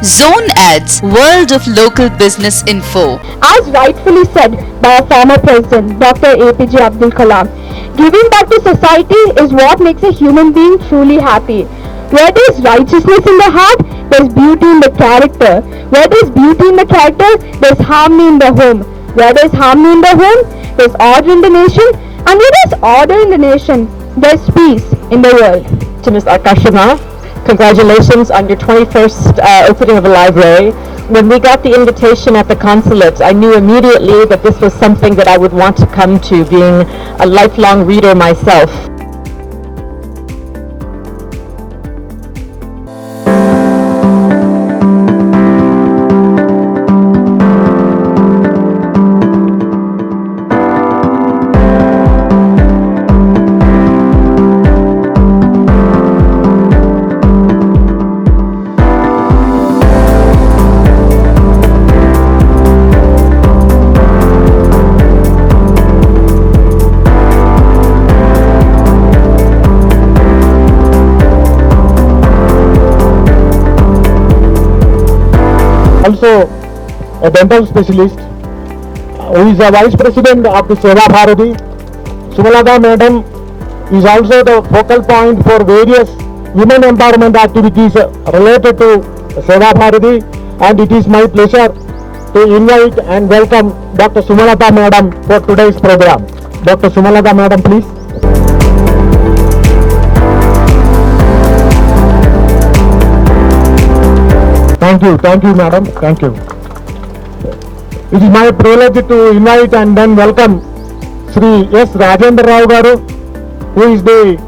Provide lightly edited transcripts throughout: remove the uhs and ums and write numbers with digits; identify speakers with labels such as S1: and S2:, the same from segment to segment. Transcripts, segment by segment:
S1: Zone Ads, World of Local Business Info.
S2: As rightfully said by our former president, Dr. APJ Abdul Kalam, giving back to society is what makes a human being truly happy. Where there is righteousness in the heart, there is beauty in the character. Where there is beauty in the character, there is harmony in the home. Where there is harmony in the home, there is order in the nation. And where there is order in the nation, there is peace in the world.
S3: To Ms. Akashana, congratulations on your 21st opening of a library. When we got the invitation at the consulate, I knew immediately that this was something that I would want to come to, being a lifelong reader myself.
S4: Also a dental specialist who is a vice president of the Seva Bharathi. Sumalata madam is also the focal point for various women empowerment activities related to Seva Bharathi, and it is my pleasure to invite and welcome Dr. Sumalata madam for today's program. Dr. Sumalata madam, please. Thank you madam, thank you. It is my privilege to invite and then welcome Sri S. Rajendra Rao Garu, who is the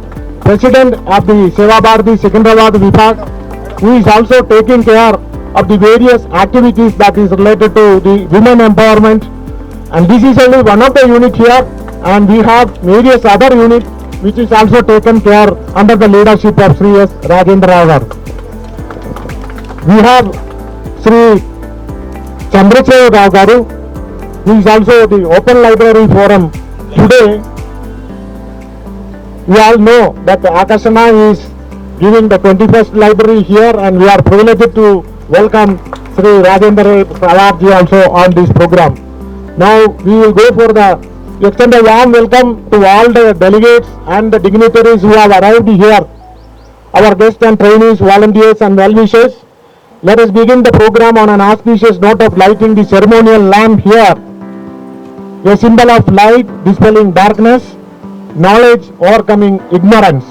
S4: president of the Seva Bharathi Secunderabad Vibhag, who is also taking care of the various activities that is related to the women empowerment. And this is only one of the units here, and we have various other units which is also taken care under the leadership of Sri S. Rajendra Rao Garu. We have Sri Chandrasekhar Rao Garu, who is also the Open Library Forum. Today, we all know that Akashana is giving the 21st library here, and we are privileged to welcome Sri Rajendra Pravarji also on this program. Now, we will go for the extend a warm welcome to all the delegates and the dignitaries who have arrived here, our guests and trainees, volunteers and well-wishers. Let us begin the program on an auspicious note of lighting the ceremonial lamp here, a symbol of light dispelling darkness, knowledge overcoming ignorance.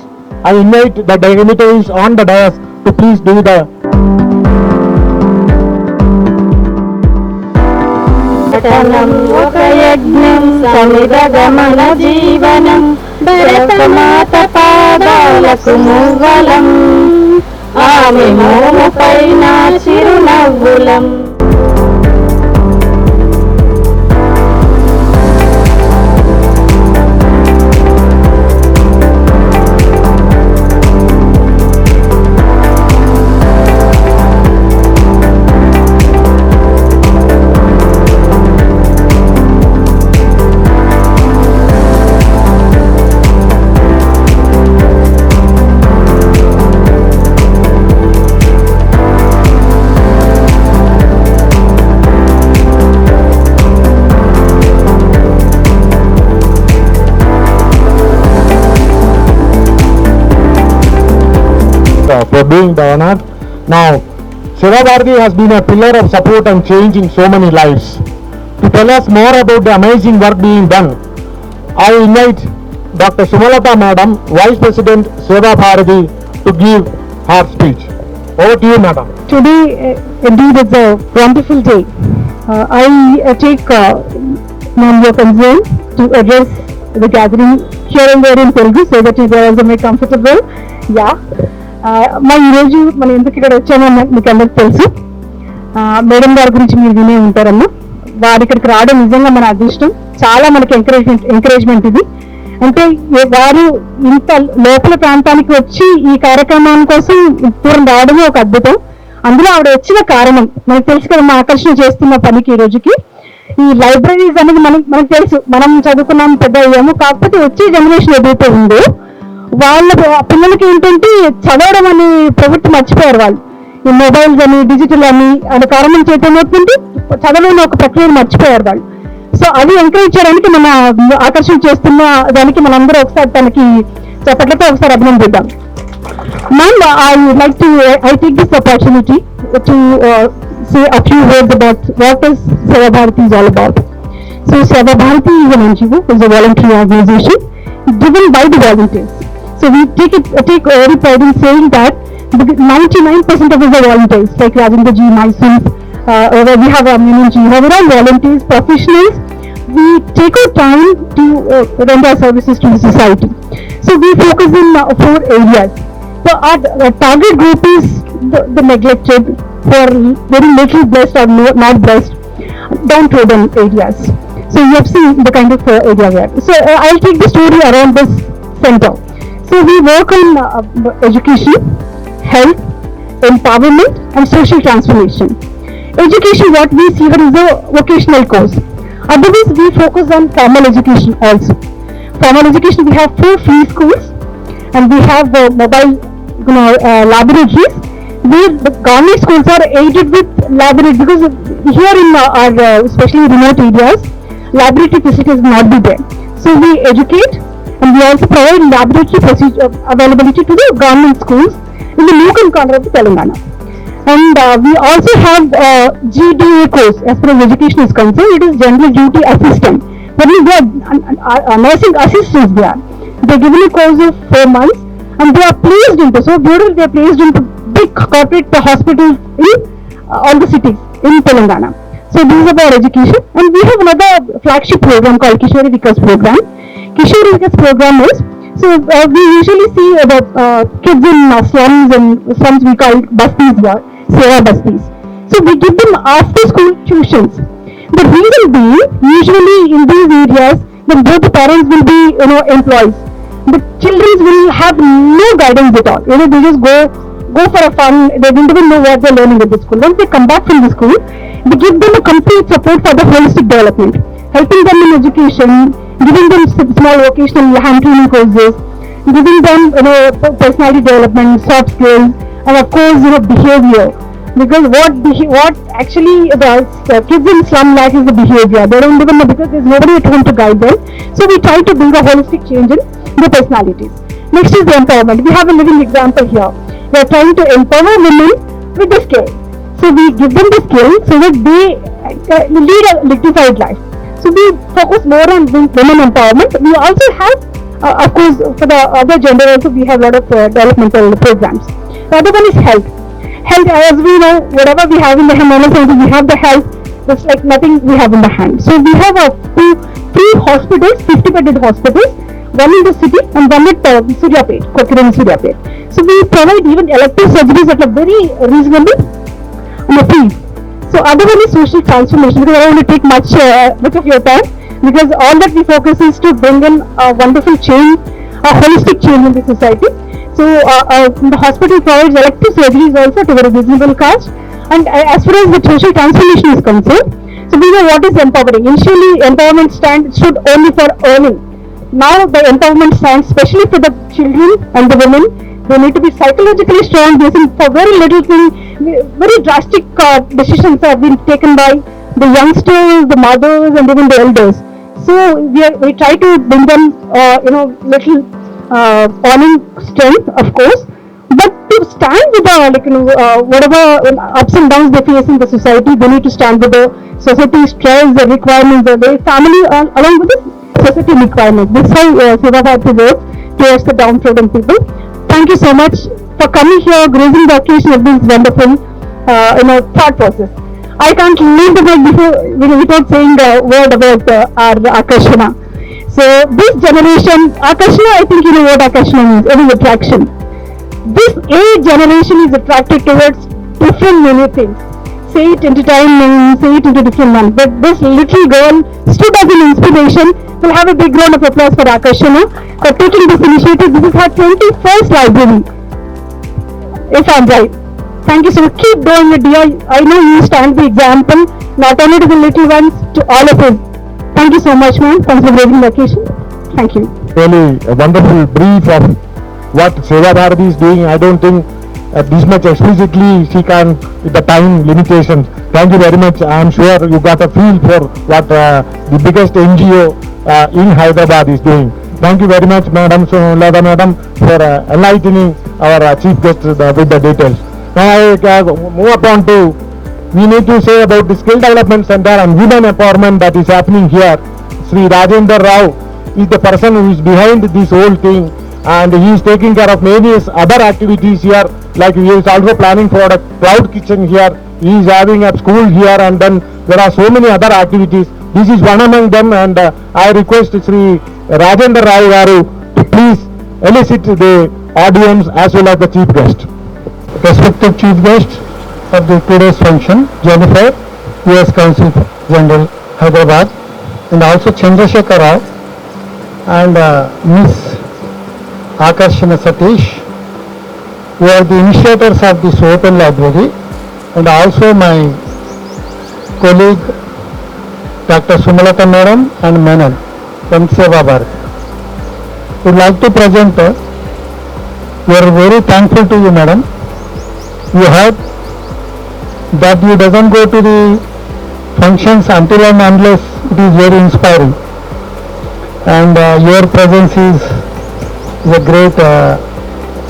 S4: I invite the dignitaries on the dais to please do the
S2: ఆమె మోముపైన చిరునవ్వులం.
S4: for doing the honor. Now, Seva Bharathi has been a pillar of support and change in so many lives. To tell us more about the amazing work being done, I invite Dr. Sumalata Madam, Vice President Seva Bharathi, to give her speech. Over to you, Madam.
S2: Today, indeed, it's a wonderful day. I take your concern to address the gathering here and there in Telugu so that you guys are more comfortable. Yeah. మా ఈరోజు మనం ఎందుకు ఇక్కడ వచ్చామో మీకు అందరికి తెలుసు. Madam గారి గురించి మీరు వినే ఉంటారమ్మా. వారు ఇక్కడికి రావడం నిజంగా మన అదృష్టం. చాలా మనకి ఎంకరేజ్మెంట్ ఇది. అంటే వారు ఇంత లోపల ప్రాంతానికి వచ్చి ఈ కార్యక్రమం కోసం దూరం రావడమే ఒక అద్భుతం. అందులో ఆవిడ వచ్చిన కారణం మనకు తెలుసు కదా, మా ఆకర్షణ చేస్తున్న పనికి ఈ రోజుకి ఈ లైబ్రరీస్ అనేది మనకు తెలుసు. మనం చదువుకున్నాం, పెద్ద అయ్యాము. కాకపోతే వచ్చే జనరేషన్ ఏదైతే ఉందో వాళ్ళ పిల్లలకి ఏంటంటే చదవడం అనే ప్రవృత్తి మర్చిపోయారు వాళ్ళు. ఈ మొబైల్స్ అని డిజిటల్ అని అనే కారణం చేత ఏమవుతుంది చదవలేని ఒక ప్రక్రియను మర్చిపోయారు వాళ్ళు. సో అది ఎంకరేజ్ చేయడానికి మన ఆకర్షణ చేస్తున్న దానికి మనందరూ ఒకసారి తనకి చప్పట్లతో ఒకసారి అభినందిద్దాం. Ma'am, I take this opportunity to say a few words about what is Seva Bharathi is all about. So Seva Bharathi is an NGO, is a voluntary organization driven by the volunteers. So we take very pride in saying that 99% of us are volunteers, like Rajendra ji, myself, we have Menon ji, we are all volunteers, professionals. We take our time to render our services to the society. So we focus in 4 areas. So our target group is the neglected, for very little blessed or not blessed, downtrodden areas. So you have seen the kind of area we are. So I'll take the story around this center. So we work on education, health, empowerment and social transformation. Education, what we see here is a vocational course. Otherwise, we focus on formal education also. Formal education, we have 4 free schools and we have mobile laboratories where the government schools are aided with laboratories, because here in our especially remote areas, laboratory facilities will not be there. So we educate and we also provide laboratory availability to the government schools in the Nukan corner of the Telangana. And we also have GDA course. As far as education is concerned, it is general duty assistant. But we are nursing assistants there. They are given a course of 4 months and they are placed into, so beautiful, they are placed into big corporate hospitals in all the cities in Telangana. So this is about education. And we have another flagship program called Kishori Vikas program. Kishori Vikas program is, so we usually see about kids in slums, and slums we call bastis here, Seva bastis. So we give them after school tuitions. The reason being, usually in these areas, then both the parents will be employees. The children will have no guidance at all. They just go for a fun. They don't even know what they're learning at the school. Once they come back from the school, we give them a complete support for the holistic development, helping them in education, giving them small vocational hand training courses, giving them personality development, soft skills, and of course behavior. Because what actually the kids in slum lack is the behavior. They don't even know, because there's nobody at home to guide them. So we try to bring a holistic change in the personalities. Next is the empowerment. We have a living example here. We are trying to empower women with the skill. So we give them the skill so that they lead a dignified life. So we focus more on women empowerment. We also have, of course, for the other gender also we have a lot of developmental programs. The other one is health. Health, as we know, whatever we have in the hand, we have the health. It's like nothing we have in the hand. So we have 2 hospitals, 50-bedded hospitals, one in the city and one at Suryapet, Kokiram Suryapet. So we provide even elective surgeries at a very reasonable fee. So other one is social transformation, because I don't want to take much of your time, because all that we focus is to bring in a wonderful change, a holistic change in the society. So the hospital provides elective surgeries also to a very reasonable cost. And as far as the social transformation is concerned, so we know what is empowering. Initially, empowerment stood only for earning. Now the empowerment stands especially for the children and the women. They need to be psychologically strong. For very little thing, very drastic decisions have been taken by the youngsters, the mothers, and even the elders. So we try to bring them, little earning strength, of course, but to stand with the whatever ups and downs they face in the society, they need to stand with the society stress, the requirements, the family along with the society requirements. This is how Seva Bharathi works towards the downtrodden people. Thank you so much for coming here, gracing the occasion of this wonderful thought process. I can't leave the mic without saying a word about our Akarshana. So this generation, Akarshana, I think you know what Akarshana means. It is attraction. This age generation is attracted towards different many things. Say it entertainment, say it into different ones. But this little girl stood as an inspiration. We'll have a big round of applause for Akarshana for taking this initiative. This is her 21st library, if I'm right. Thank you so much. Keep doing it, dear. I know you stand the example, not only to the little ones, to all of us. Thank you so much, ma'am. Thanks for giving the occasion. Thank you.
S4: Really a wonderful brief of what Seva Bharathi is doing. I don't think this much explicitly she can with the time limitations. Thank you very much. I am sure you got a feel for what the biggest NGO in Hyderabad is doing. Thank you very much, Madam Sunlada Madam, for enlightening our chief guest with the details. Now I move upon to, we need to say about the skill development center and women empowerment that is happening here. Sri Rajendra Rao is the person who is behind this whole thing, and he is taking care of many other activities here, like he is also planning for a cloud kitchen here, he is having a school here, and then there are so many other activities. This is one among them, and I request Sri Rajendra Rao Garu to please elicit the audience as well as the chief guest.
S5: Respected chief guest of the today's function, Jennifer, U.S. Consul General, Hyderabad, and also Chandrasekhar Rao and Miss Akarshana Satish, who are the initiators of this open library, and also my colleague Dr. Sumalata Madam and Menon from Seva Bharathi. Would like to present, we are very thankful to you, Madam. You heard that you doesn't go to the functions until and unless it is very inspiring, and your presence is a great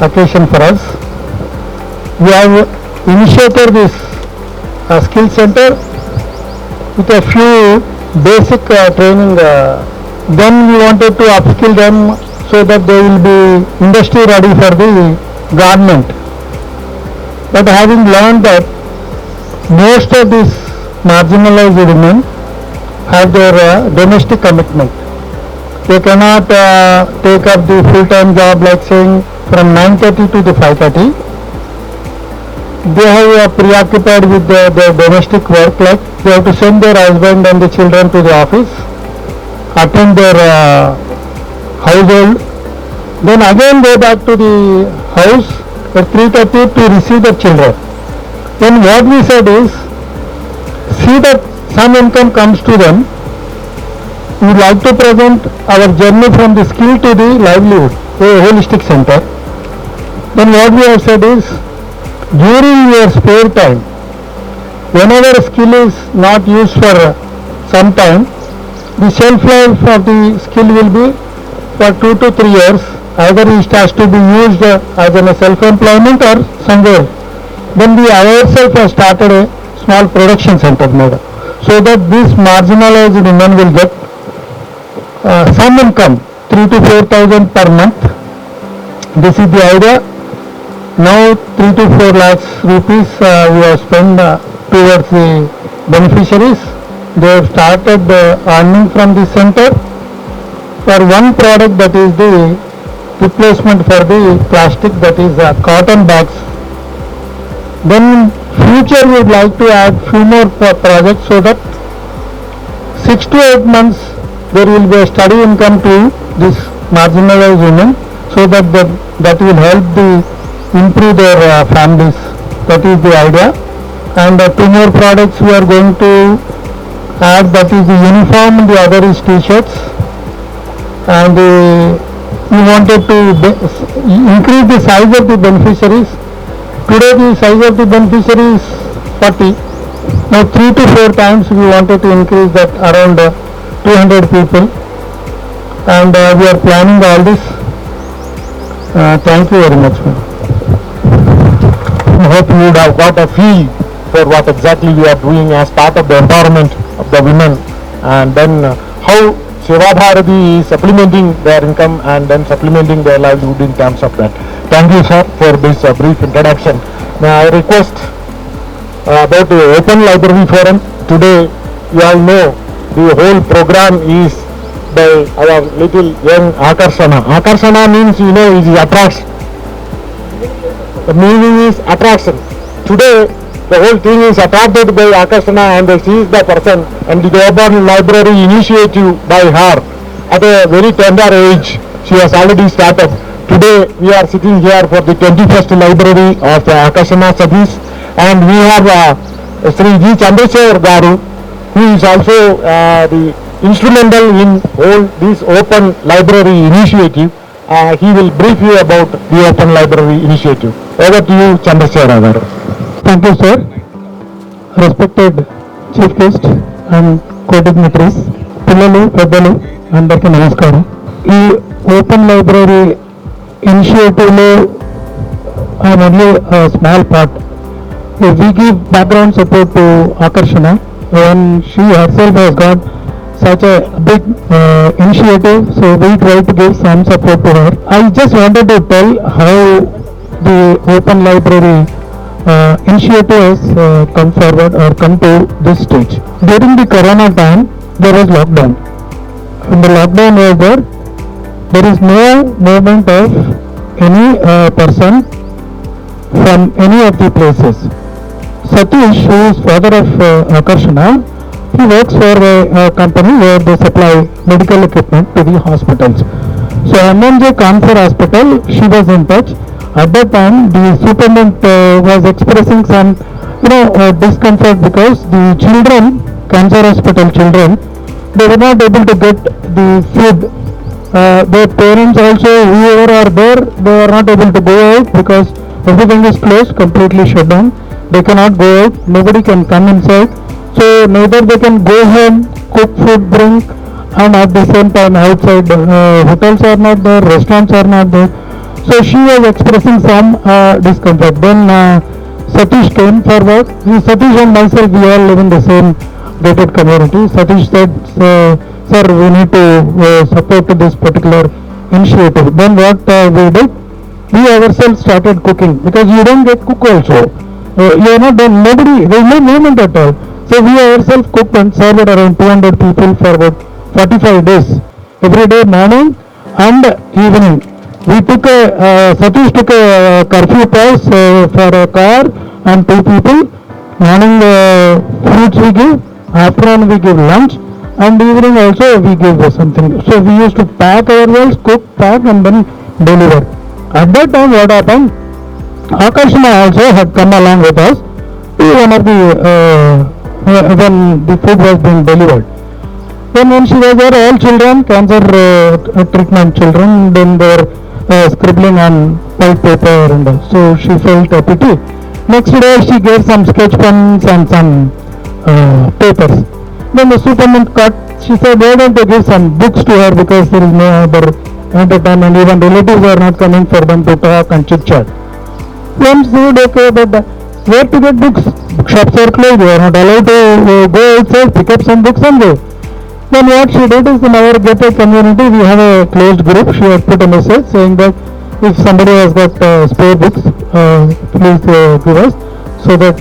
S5: occasion for us. We have initiated this skill center with a few basic training, then we wanted to upskill them so that they will be industry ready for the government. But having learned that most of these marginalized women have their domestic commitment, they cannot take up the full-time job, like saying from 9:30 to the 5:30. They have preoccupied with their domestic work, like they have to send their husband and the children to the office, attend their household, then again go back to the house at 3:30 to receive the children. Then what we said is, see that some income comes to them. We would like to present our journey from the skill to the livelihood, a holistic center. Then what we have said is, during your spare time, whenever skill is not used for some time, the shelf life of the skill will be for 2 to 3 years. Either it has to be used as a self-employment or somewhere. Then we ourselves have started a small production center, madam, so that these marginalized women will get some income, 3 to 4,000 per month. This is the idea. Now 3 to 4 lakhs rupees we have spent towards the beneficiaries. They have started earning from the center for one product, that is the replacement for the plastic, that is cotton bags. Then future we would like to add few more projects, so that 6 to 8 months there will be a steady income to this marginalized women, so that that will help the improve their families. That is the idea. And 2 more products we are going to add, that is the uniform, the other is t-shirts, and we wanted to increase the size of the beneficiaries. Today the size of the beneficiaries is 40. Now 3 to 4 times we wanted to increase that, around 200 people, and we are planning all this. Thank you very much, ma'am.
S4: I hope you would have got a feel for what exactly we are doing as part of the empowerment of the women, and then how Seva Bharathi is supplementing their income and then supplementing their livelihood in terms of that. Thank you, sir, for this brief introduction. Now I request about the Open Library Forum. Today, you all know the whole program is by our little young Akarshana. Akarshana means, you know, is attraction. The meaning is attraction. Today, the whole thing is attracted by Akarshana, and she is the person, and the Open Library initiative by her at a very tender age. She has already started. Today, we are sitting here for the 21st library of Akarshana Satish, and we have Sri G. Chandrasekhar Garu, who is also the instrumental in all this Open Library initiative. he will brief you about the Open Library initiative. Over to you, Chandrasekhar garu.
S5: Thank you, sir. Respected Chief Guest and co-dignitaries, పిల్లలు పెద్దలు అందరికీ నమస్కారం. ఈ open library ఇనిషియేటివ్లో I'm only small part. We give background support to Akarshana when she herself has got such a big initiative, so we try to give some support to her. I just wanted to tell how the Open Library initiative has come forward or come to this stage. During the Corona time, there was lockdown. When the lockdown was there is no movement of any person from any of the places. Satish, who is father of Akarshana, he works for a company where they supply medical equipment to the hospitals. So MNJ Cancer Hospital, she was in touch. At that time, the superintendent was expressing some, discomfort because the children, cancer hospital children, they were not able to get the food. Their parents also, whoever are there, they are not able to go out because everything is closed, completely shut down. They cannot go out, nobody can come inside. So neither they can go home, cook food, drink, and at the same time outside hotels are not there, restaurants are not there. So she was expressing some discomfort. Then Satish came forward. Satish and myself, we all live in the same gated community. Satish said, sir, we need to support this particular initiative. Then what we did, we ourselves started cooking because you don't get cook also. You are not done, nobody, there is no movement at all. So we ourselves cooked and served around 200 people for about 45 days. Every day morning and evening. We took Satish took a curfew pause for a car and 2 people. Morning fruits we give, afternoon we give lunch, and evening also we give something. So we used to pack our meals, cook, pack and then deliver. At that time what happened, Akarshana also had come along with us to one of the when the food was being delivered. Then when she was there, all children, cancer treatment children, then they were scribbling on white paper and so she felt a pity. Next day she gave some sketch pens and some papers. Then the superintendent cut, she said, why don't they give some books to her because there is no other entertainment, even relatives are not coming for them to talk and chit chat. One said, okay, but where to get books? Bookshops are closed, they are not allowed to go outside, pick up some books and go. Then what she did is, in our gated community, we have a closed group. She had put a message saying that if somebody has got spare books, please give us, so that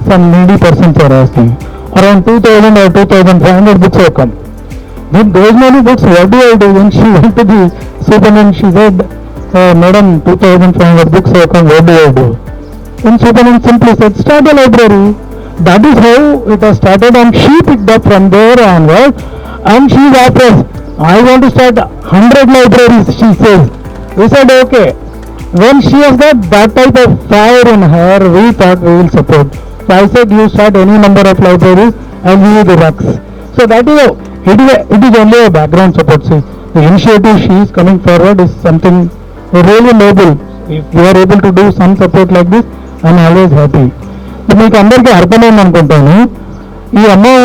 S5: some needy persons are asking. Around 2,000 or 2,500 books have come. Then those many books, what do I do? When she went to the superintendent, she said, Madam, 2,500 books have come, what do I do? And superintendent simply said, start a library. That is how it has started, and she picked up from there onward, and she is after us. I want to start 100 libraries, she says. We said, okay. When she has got that type of fire in her, we thought we will support. So I said, you start any number of libraries and we will the racks. So that is it is only a background support. See, the initiative she is coming forward is something really noble. If you are able to do some support like this, I am always happy. మీకు అందరికీ అర్థమైంది అనుకుంటాను. ఈ అమ్మాయి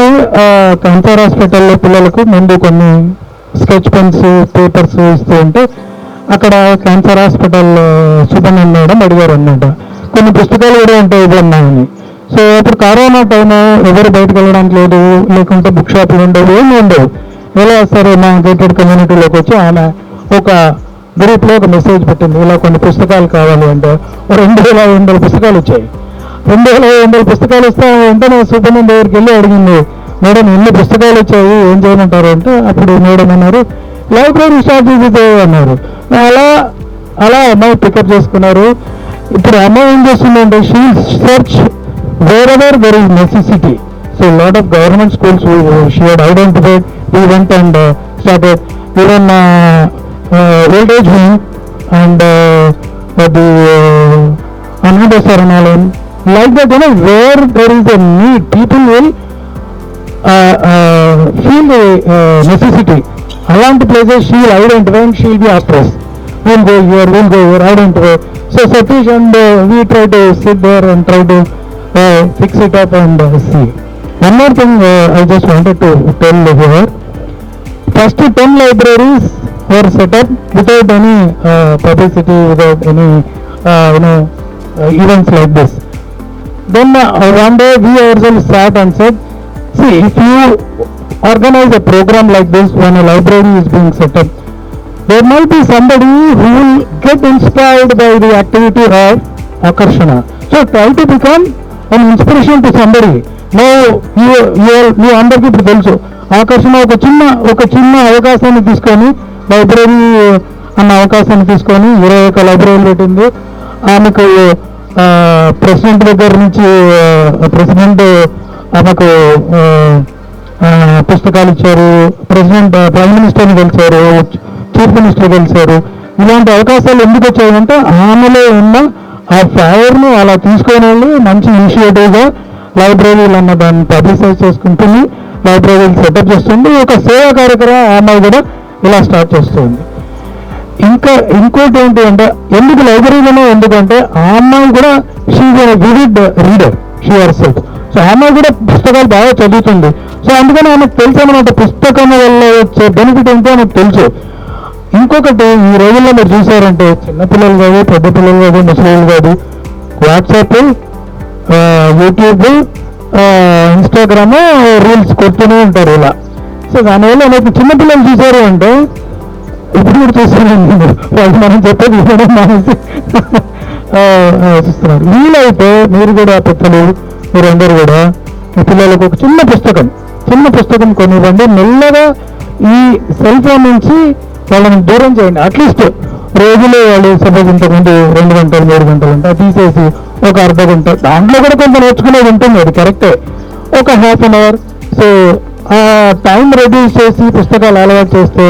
S5: cancer హాస్పిటల్లో పిల్లలకు ముందు కొన్ని స్కెచ్ పెన్స్ పేపర్స్ ఇస్తూ ఉంటే అక్కడ క్యాన్సర్ హాస్పిటల్ సూపరింటెండెంట్ మేడం అడిగారు అన్నమాట, కొన్ని పుస్తకాలు కూడా ఉంటాయి ఇవన్నా అని. సో అప్పుడు కరోనా టైం, ఎవరు బయటకు వెళ్ళడానికి లేదు, లేకుంటే బుక్ షాపులు ఉండవు, ఏమి ఉండవు. ఎలా సరే మా గేటెడ్ కమ్యూనిటీలోకి వచ్చి ఆమె ఒక గ్రూప్లో ఒక మెసేజ్ పెట్టింది, ఇలా కొన్ని పుస్తకాలు కావాలి అంటే 2,500 పుస్తకాలు వచ్చాయి. 2,500 పుస్తకాలు ఇస్తే వెంటనే సూపరింటెండెంట్ దగ్గరికి వెళ్ళి అడిగింది, మేడం ఎన్ని పుస్తకాలు వచ్చాయి, ఏం చేయమంటారు అంటే అప్పుడు మేడం అన్నారు, లైబ్రరీ స్టార్ట్ చేసి అన్నారు. అలా అమ్మాయి పికప్ చేసుకున్నారు. ఇప్పుడు అమ్మాయి ఏం చేస్తుందంటే she search wear ever there is necessity. So lot of government schools she had identified, we went and started even old age home and the another Saranalem, like that, where there is a need, people will feel the necessity. Around the places she will identify and she will be after us. we'll go here, I don't know. So Satish and we try to sit there and try to fix it up and see. One more thing I just wanted to tell here. First 10 libraries were set up without any publicity, without any events like this. Then one day we ourselves sat and said, see, if you organize a program like this when a library is being set up, there might be somebody who will get inspired by the activity of Akarshana. So try to become an inspiration to somebody. Now you అందరికీ ఇప్పుడు తెలుసు ఆకర్షణ ఒక చిన్న అవకాశాన్ని తీసుకొని library అన్న అవకాశాన్ని తీసుకొని 21 లైబ్రరీలు పెట్టింది. ఆమెకు ప్రెసిడెంట్ దగ్గర నుంచి ప్రెసిడెంట్ ఆమెకు పుస్తకాలు ఇచ్చారు, ప్రెసిడెంట్ ప్రైమ్ మినిస్టర్ని కలిశారు, చీఫ్ మినిస్టర్ కలిశారు. ఇలాంటి అవకాశాలు ఎందుకు వచ్చాయంటే ఆమెలో ఉన్న ఆ ఫైర్ని అలా తీసుకొని వెళ్ళి మంచి ఇనిషియేటివ్గా లైబ్రరీలు అన్న దాన్ని పబ్లిసైజ్ చేసుకుంటుంది, లైబ్రరీలు సెటప్ చేస్తుంది. ఒక సేవా కార్యక్రమం అమ్మాయి కూడా ఇలా స్టార్ట్ చేస్తుంది. ఇంకోటి ఏంటి అంటే ఎందుకు లైబ్రరీలోనే, ఎందుకంటే ఆ అమ్మాయి కూడా she vivid reader she her self. So ఆ అమ్మాయి కూడా పుస్తకాలు బాగా చదువుతుంది. సో అందుకని ఆమెకు తెలుసు అన్నమాట పుస్తకం వల్ల వచ్చే బెనిఫిట్ ఏంటో ఆమెకు తెలుసు. ఇంకొకటి ఈ రోజుల్లో మీరు చూసారంటే చిన్నపిల్లలు కాదు, పెద్ద పిల్లలు కాదు, ముసలిళ్ళు కాదు, వాట్సాప్, యూట్యూబ్, ఇన్స్టాగ్రామ్ రీల్స్ కొడుతూనే ఉంటారు ఇలా. సో దానివల్ల నాకు చిన్నపిల్లలు చూసారు అంటే ఇప్పుడు కూడా చూస్తున్నాను వాళ్ళు మనం చెప్పేది వినడం మానేసి చూస్తున్నారు. వీలైతే మీరు కూడా పెద్దలు మీరందరూ కూడా మీ పిల్లలకు ఒక చిన్న పుస్తకం కొనివ్వండి. మెల్లగా ఈ సెల్ ఫోన్ నుంచి వాళ్ళని దూరం చేయండి. అట్లీస్ట్ రోజులో వాళ్ళు సపోజ్ ఇంతకుముందు 2 గంటలు 3 గంటలు అంటే తీసేసి ఒక అర్ధ గంట, దాంట్లో కూడా కొంత నేర్చుకునేది ఉంటుంది, అది కరెక్టే, ఒక ½ అన్ అవర్. సో ఆ టైం రెడ్యూస్ చేసి పుస్తకాలు అలవాటు చేస్తే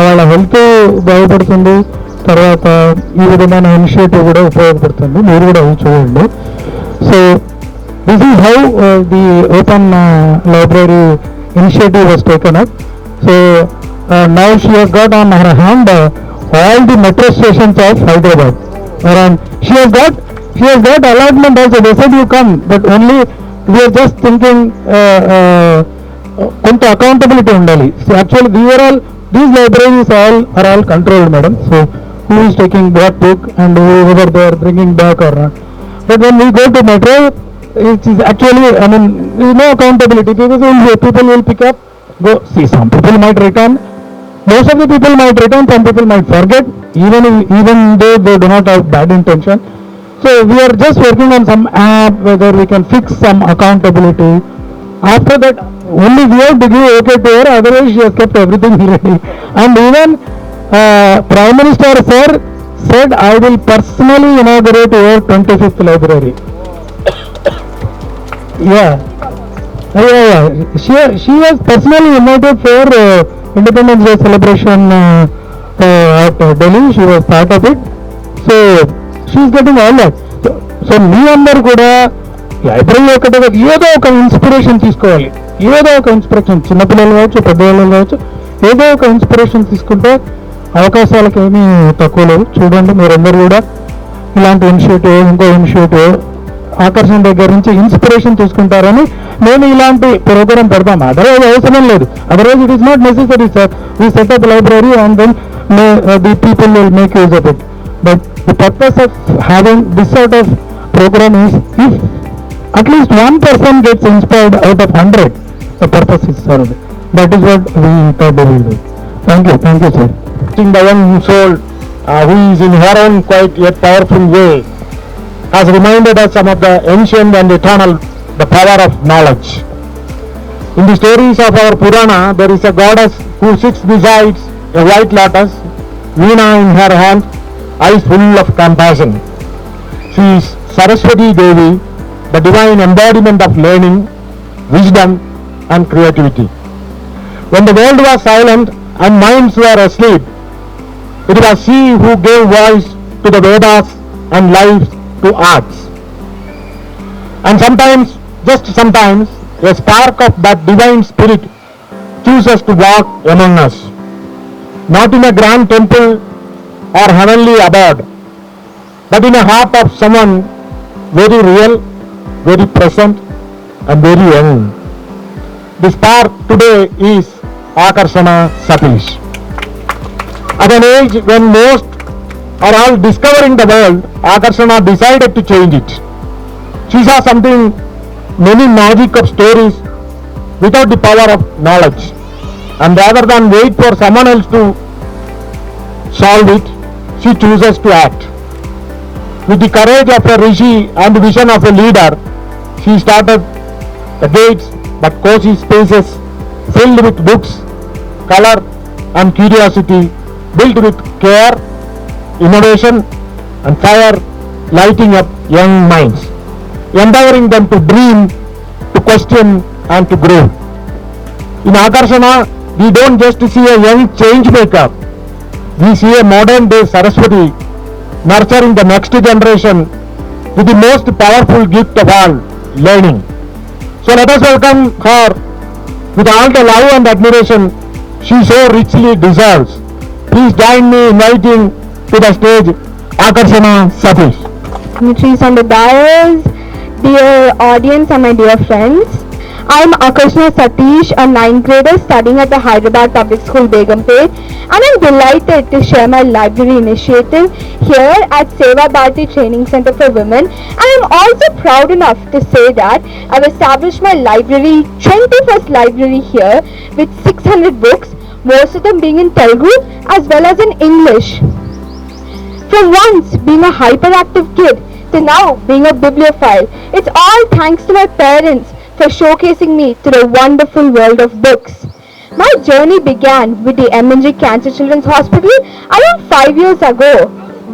S5: వాళ్ళ హెల్త్ బాగుపడుతుంది. తర్వాత ఈ విధమైన ఇనిషియేటివ్ కూడా ఉపయోగపడుతుంది. మీరు కూడా అవి చూడండి. So this is how the open library initiative was taken up. So now she has got on her hand all the metro stations of Hyderabad. Around she has got allotment also. They said you come, but only we are just thinking కొంత accountability ఉండాలి. So actually these libraries are all controlled, madam. So who is taking what book and whether they are bringing back or not. But when we go to metro, it is actually no accountability. People will pick up, go see. Some people might return. Most of the people might return, some people might forget, even though they do not have bad intention. So we are just working on some app whether we can fix some accountability. After that, only we have to give okay to her, otherwise she has kept everything ready. And even Prime Minister sir said, I will personally inaugurate your 25th library. Yeah. She was personally invited for Independence Day celebration at Delhi. She was part of it. So she is getting all that. So మీ అందరు కూడా library ఒకటే ఏదో ఒక inspiration తీసుకోవాలి. ఏదో ఒక inspiration, చిన్నపిల్లలు కావచ్చు, పెద్దవాళ్ళు కావచ్చు, ఏదో ఒక ఇన్స్పిరేషన్ తీసుకుంటే అవకాశాలకు ఏమీ తక్కువ లేదు. చూడండి మీరందరూ కూడా ఇలాంటి ఇనిషియేటివ్, ఇంకో ఇనిషియేటివ్ ఆకర్షణ దగ్గర నుంచి ఇన్స్పిరేషన్ తీసుకుంటారని నేను ఇలాంటి ప్రోగ్రామ్ పెడతాం. అదర్వైజ్ అవసరం లేదు. Otherwise it is not necessary sir. We set up library and then the people will make use of it. But the purpose of having this sort of programme is if at least one person gets inspired out of 100, the purpose is served. That is what we thought we will do. Thank you sir.
S4: The young soul who is in her own quite yet powerful way has reminded us some of the ancient and eternal, the power of knowledge. In the stories of our Purana, there is a goddess who sits beside a white lotus, Veena in her hand, eyes full of compassion. She is Saraswati Devi, the divine embodiment of learning, wisdom and creativity. When the world was silent and minds were asleep, it was she who gave voice to the Vedas and life to arts. And sometimes, just sometimes, a spark of that divine spirit chooses to walk among us. Not in a grand temple, or heavenly abode, but in a heart of someone very real, very present, and very young. The spark today is Akarshana Satish. At an age when most are all discovering the world, Akarshana decided to change it. She saw something, many magic of stories without the power of knowledge. And rather than wait for someone else to solve it, she chooses to act. With the courage of a rishi and the vision of a leader, she started the gates but cozy spaces filled with books, color and curiosity, built with care, innovation and fire, lighting up young minds, empowering them to dream, to question and to grow. In Akarshana, we don't just see a young change maker, we see a modern day Saraswati nurturing the next generation with the most powerful gift of all, learning. So let us welcome her with all the love and admiration she so richly deserves. Please join me in inviting to the stage Akarshana Satish.
S2: Dignitaries on the dais, dear audience and my dear friends. I am Akarshana Satish, a 9th grader studying at the Hyderabad Public School Begumpet, and I am delighted to share my library initiative here at Seva Bharathi Training Center for Women, and I am also proud enough to say that I have established my library, 21st library here with 600 books, most of them being in Telugu as well as in English. From once being a hyperactive kid to now being a bibliophile, it's all thanks to my parents for showcasing me to the wonderful world of books. My journey began with the M&G Cancer Children's Hospital around 5 years ago,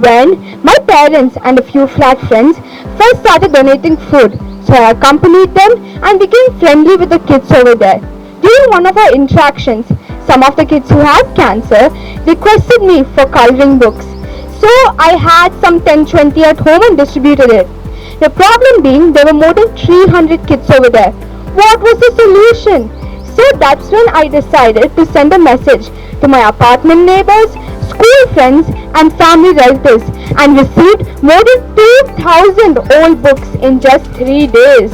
S2: when my parents and a few flat friends first started donating food. So I accompanied them and became friendly with the kids over there. During one of our interactions, some of the kids who had cancer requested me for coloring books. So I had some 10-20 at home and distributed it. The problem being there were more than 300 kids over there. What was the solution? So that's when I decided to send a message to my apartment neighbors, school friends and family relatives, and received more than 2,000 old books in just 3 days.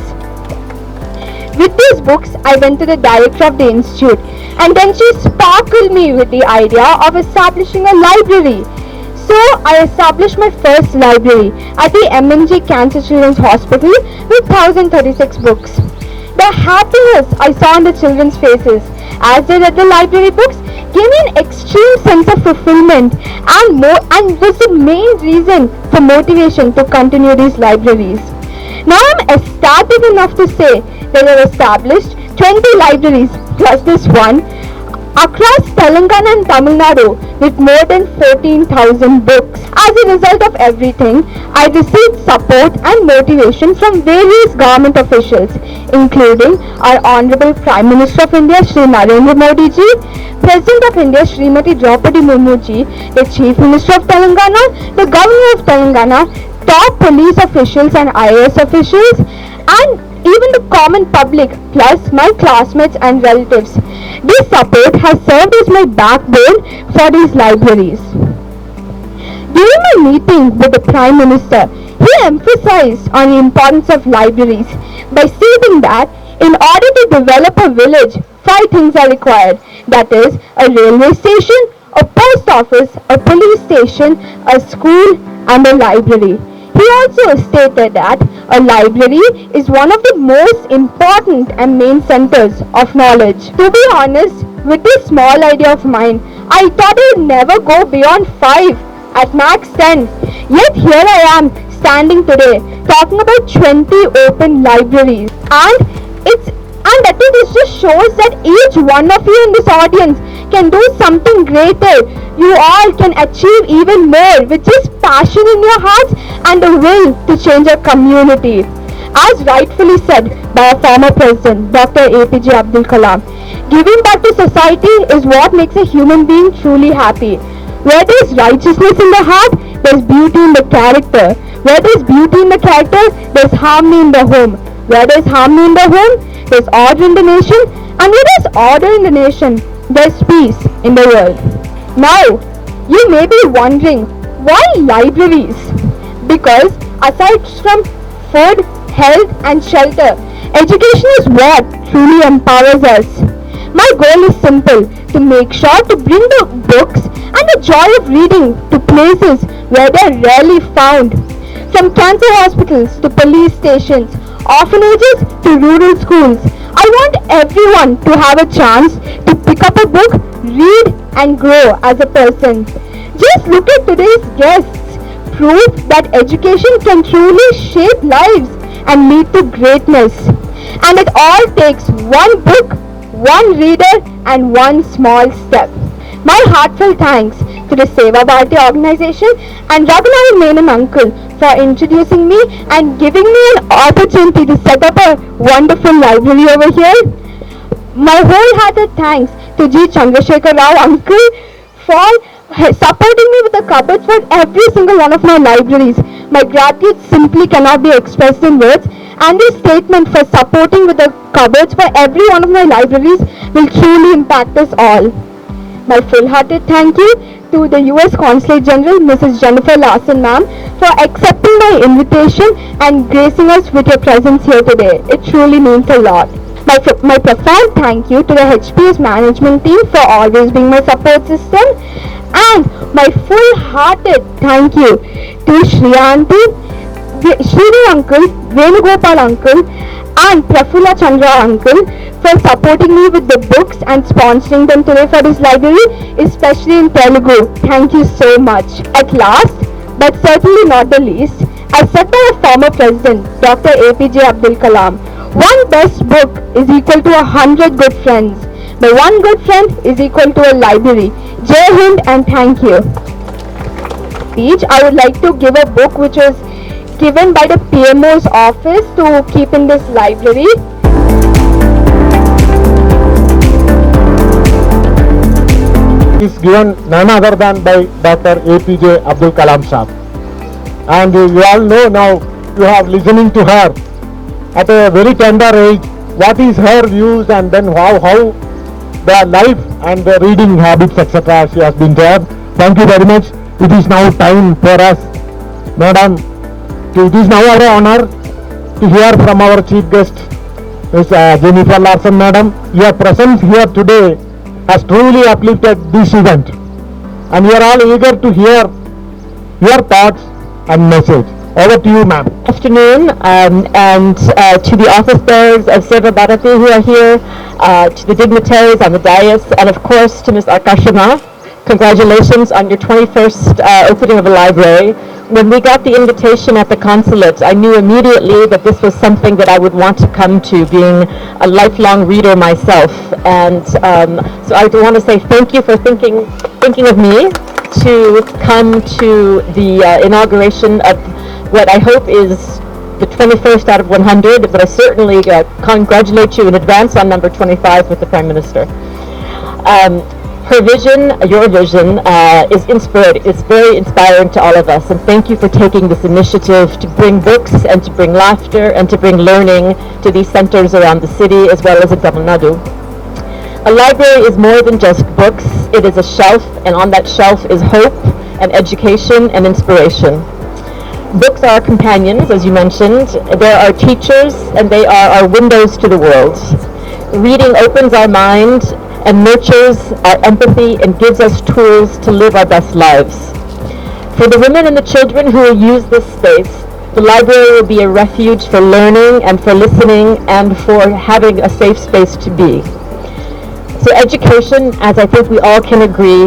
S2: With these books, I went to the director of the institute, and then she sparkled me with the idea of establishing a library. So I established my first library at the M&G Cancer Children's Hospital with 1036 books. The happiness I saw on the children's faces as they read the library books gave me an extreme sense of fulfillment and was the main reason for motivation to continue these libraries. Now I'm ecstatic enough to say that I have established 20 libraries plus this one across Telangana and Tamil Nadu with more than 14,000 books. As a result of everything, I received support and motivation from various government officials, including our Honorable Prime Minister of India, Shri Narendra Modi ji, President of India, Srimati Draupadi Murmu ji, the Chief Minister of Telangana, the Governor of Telangana, top police officials and IAS officials, and even the common public, plus my classmates and relatives. This support has served as my backbone for these libraries. During my meeting with the Prime Minister, he emphasized on the importance of libraries by stating that in order to develop a village, 5 things are required. That is, a railway station, a post office, a police station, a school, and a library. He also stated that a library is one of the most important and main centers of knowledge. To be honest, with this small idea of mine, I thought I would never go beyond 5, at max 10. Yet here I am, standing today, talking about 20 open libraries. And that it just shows that each one of you in this audience can do something greater. You all can achieve even more with just passion in your hearts and a will to change your community. As rightfully said by our former president, Dr. APJ Abdul Kalam, giving back to society is what makes a human being truly happy. Where there is righteousness in the heart, there is beauty in the character. Where there is beauty in the character, there is harmony in the home. Where there is harmony in the home, there is order in the nation. And where there is order in the nation, there is peace in the world. Now, You may be wondering, why libraries? Because aside from food, health and shelter, education is what truly empowers us. My goal is simple, to make sure to bring the books and the joy of reading to places where they are rarely found. From cancer hospitals to police stations, orphanages to rural schools, I want everyone to have a chance to pick up a book, read and grow as a person. Just look at today's guests, proof that education can truly shape lives and lead to greatness. And it all takes one book, one reader and one small step. My heartfelt thanks to the Seva Bharathi organization and Raghunath Menon uncle for introducing me and giving me an opportunity to set up a wonderful library over here. My wholehearted thanks to G. Chandrasekhar Rao uncle for supporting me with the cupboards for every single one of my libraries. My gratitude simply cannot be expressed in words, and this statement for supporting with the cupboards for every one of my libraries will truly impact us all. My full-hearted thank you to the US Consulate General, Mrs. Jennifer Larson ma'am, for accepting my invitation and gracing us with your presence here today. It truly means a lot. My profound thank you to the HPS management team for always being my support system, and my full-hearted thank you to Shriyanti, Shri uncle, Venugopal uncle and Prafula Chandra uncle for supporting me with the books and sponsoring them today for this library, especially in Telugu. Thank you so much. At last, but certainly not the least, as said by our former president, Dr. APJ Abdul Kalam, one best book is equal to 100 good friends, but one good friend is equal to a library. Jai Hind and thank you. I would like to give a book which was given by the PMO's office to keep in this library.
S4: Is given none other than by Dr. APJ Abdul Kalam Sahab. And you all know now, you have listening to her at a very tender age, what is her views and then how the life and the reading habits etc. she has been there. Thank you very much. It is now time for us, Madam. It is now our honor to hear from our chief guest, Ms. Jennifer Larson Madam. Your presence here today has truly uplifted this event, and we are all eager to hear your thoughts and message. Over to you, ma'am.
S3: Good afternoon, and to the office bearers of Seva Bharathi who are here, to the dignitaries on the dais, and of course to Ms. Akashima. Congratulations on your 21st opening of a library. When we got the invitation at the consulate, I knew immediately that this was something that I would want to come to, being a lifelong reader myself. And so I want to say thank you for thinking of me to come to the inauguration of what I hope is the 21st out of 100, but I certainly congratulate you in advance on number 25 with the Prime Minister. Her vision, your vision, is very inspiring to all of us, and thank you for taking this initiative to bring books and to bring laughter and to bring learning to these centers around the city as well as in Tamil Nadu. A library is more than just books. It is a shelf, and on that shelf is hope and education and inspiration. Books are our companions, as you mentioned. They are our teachers, and they are our windows to the world. Reading opens our mind and nurtures our empathy and gives us tools to live our best lives. For the women and the children who will use this space, the library will be a refuge for learning and for listening and for having a safe space to be. So education, as I think we all can agree,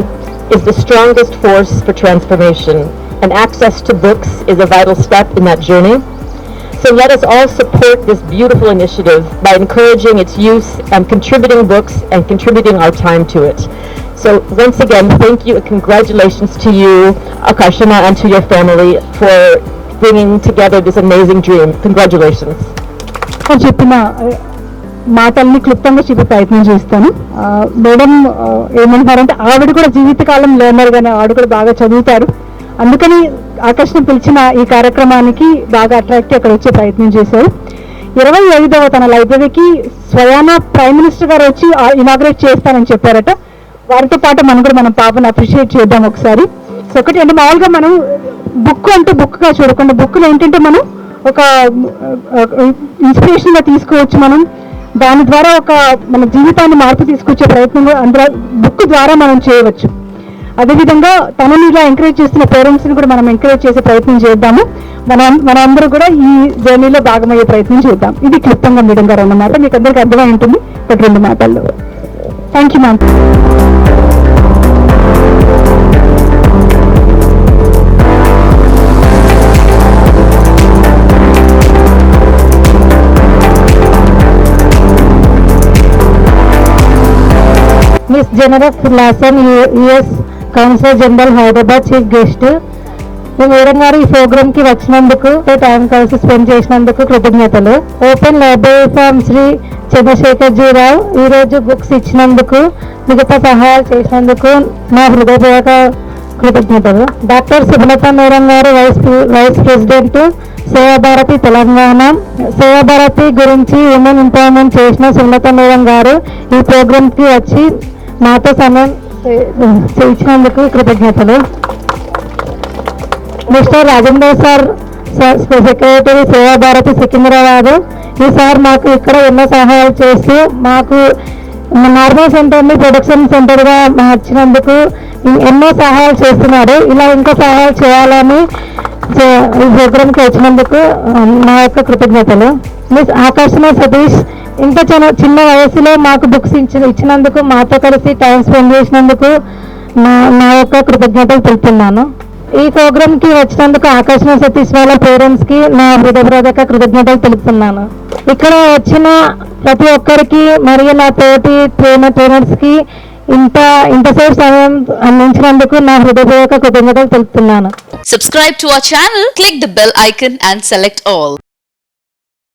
S3: is the strongest force for transformation, and access to books is a vital step in that journey. So let us all support this beautiful initiative by encouraging its use and contributing books and contributing our time to it. So once again, thank you and congratulations to you, Akashima, and to your family for bringing together this amazing dream. Congratulations.
S2: చెప్పిన మాటల్ని క్లుప్తంగా చెప్పే ప్రయత్నం చేస్తాను. Madam ఏమంటారంటే ఆవిడ కూడా జీవితకాలం లెర్నర్ గానే ఆవిడ కూడా బాగా చదువుతారు. అందుకని ఆకర్షణ పిలిచిన ఈ కార్యక్రమానికి బాగా అట్రాక్ట్ అక్కడ వచ్చే ప్రయత్నం చేశారు. 25వ తన లైబ్రరీకి స్వయానా ప్రైమ్ మినిస్టర్ గారు వచ్చి ఇనాగ్రేట్ చేస్తానని చెప్పారట. వారితో పాటు మనం కూడా మన పాపను అప్రిషియేట్ చేద్దాం ఒకసారి. సో ఒకటి అంటే మామూలుగా మనం బుక్ అంటే బుక్గా చూడకుండా బుక్లో ఏంటంటే మనం ఒక ఇన్స్పిరేషన్గా తీసుకోవచ్చు. మనం దాని ద్వారా ఒక మన జీవితాన్ని మార్పు తీసుకొచ్చే ప్రయత్నం అందులో బుక్ ద్వారా మనం చేయవచ్చు. అదేవిధంగా తనని ఇలా ఎంకరేజ్ చేస్తున్న పేరెంట్స్ని కూడా మనం ఎంకరేజ్ చేసే ప్రయత్నం చేద్దాము. మనందరూ కూడా ఈ జర్నీలో భాగమయ్యే ప్రయత్నం చేద్దాం. ఇది క్లుప్తంగా మేడం గారు అన్నమాట. మీకు అందరికీ అర్థమై ఉంటుంది ఒక 2 మాటల్లో. Thank you ma'am.
S6: Miss Jennifer Larson, US Council General Hyderabad Chief Guest. Madam గారు ఈ ప్రోగ్రామ్ కి వచ్చినందుకు, టైం కలిసి స్పెండ్ చేసినందుకు కృతజ్ఞతలు. Open library from Sri Chandrasekhar G Rao ఈ రోజు బుక్స్ ఇచ్చినందుకు, మిగతా సహాయాలు చేసినందుకు నా హృదయపూర్వక కృతజ్ఞతలు. డాక్టర్ సుభలత మేడం గారు వైస్ ప్రెసిడెంట్ సేవా భారతి తెలంగాణ. సేవా భారతి గురించి ఉమెన్ ఎంపవర్మెంట్ చేసిన సుభలత మేడం గారు ఈ ప్రోగ్రామ్ కి వచ్చి నాతో సమయం ఇచ్చినందుకు కృతజ్ఞతలు. మిస్టర్ రాజేందర్ సార్, సెక్రటరీ సేవా భారతి సికింద్రాబాద్. ఈ సార్ మాకు ఇక్కడ ఎన్నో సహాయాలు చేస్తూ మాకు నార్మల్ సెంటర్ని ప్రొడక్షన్ సెంటర్గా మార్చినందుకు ఎన్నో సహాయాలు చేస్తున్నారు. ఇలా ఇంకా సహాయాలు చేయాలని ఈ ప్రోగ్రామ్కి వచ్చినందుకు నా యొక్క కృతజ్ఞతలు. మిస్ ఆకర్షణ సతీష్, ఇంత చిన్న వయసులో మాకు బుక్స్ ఇచ్చినందుకు, మాతో కలిసి టైం స్పెండ్ చేసినందుకు నా యొక్క కృతజ్ఞతలు తెలుపుతున్నాను. ఈ ప్రోగ్రామ్ కి వచ్చినందుకు ఆకర్షణ సతీష్ వాళ్ళ పేరెంట్స్ కి నా హృదయపూర్వక కృతజ్ఞతలు తెలుపుతున్నాను. ఇక్కడ వచ్చిన ప్రతి ఒక్కరికి మరియు నా తోటి ట్రైనర్స్ కి ఇంతసేపు సమయం అందించినందుకు నా హృదయపూర్వక కృతజ్ఞతలు తెలుపుతున్నాను.
S1: Subscribe to our channel, click the bell icon and select all.